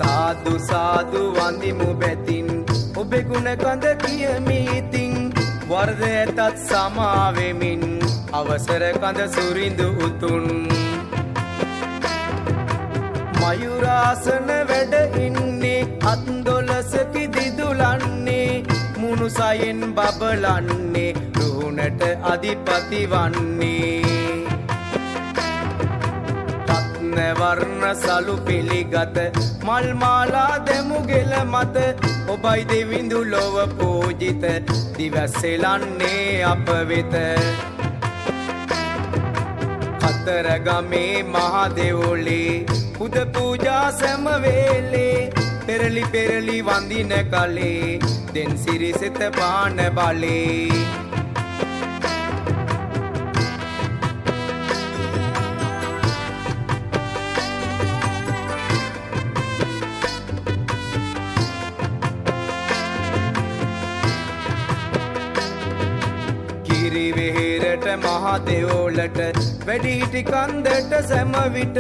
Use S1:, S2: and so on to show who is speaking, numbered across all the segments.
S1: සාදු සාදු වඳිමු බැතින් ඔබේ ගුණ කඳ කියමි ඉතින් වරද ඇතත් සමාවෙමින් අවසර කඳ සුරිඳු උතුන් මයුරාසන වැඩ ඉන්නේ අත්දොලසකි දිදුලන්නේ මුණුසයෙන් බබලන්නේ රුහුණට අධිපති වන්නේ වර්ණ සලු පිළිගත මල් මාලා දෙමු ගෙල මත ඔබයි දෙවිඳු ලොව පූජිත දිවසෙලන්නේ අප වෙත කතරගමේ මහා දෙවොලේ පුද පූජා සෑම වේලේ පෙරලි පෙරලි වඳින කලේ දෙන් සිරිසෙත පාන බලේ කිරිවෙහෙරට මහා දෙවොලට වැඩිහිටි කන්දට සෑම විට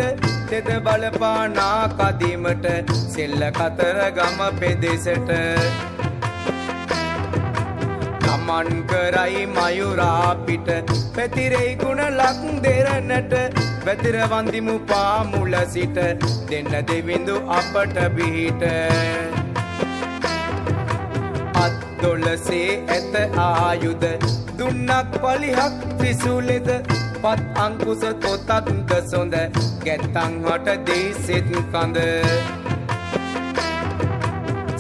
S1: තෙද බලපානා කදිමට සෙල්ල කතරගම පෙදෙසට ගමන් කරයි මයුරා පිට පැතිරෙයි ගුණ ලක් දෙරණට වැතිර වඳිමු පාමුල සිට දෙන්න දෙවිඳු අපට පිහිට අත්දොලසේ ඇත ආයුධ දුන්නක් පලිහක් ත්‍රිසූලෙද පත් අංකුස තොතක්ද සොඳ ගැත්තං හට දෙයි සෙත් කඳ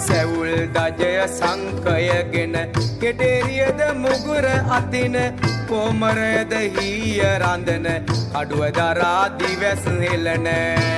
S1: සැවුල් දජය සංකයගෙන කෙටේරියද මුගුර අතින කොමරයද හීය රඳන අඩුව දරා දිවැස් හෙලන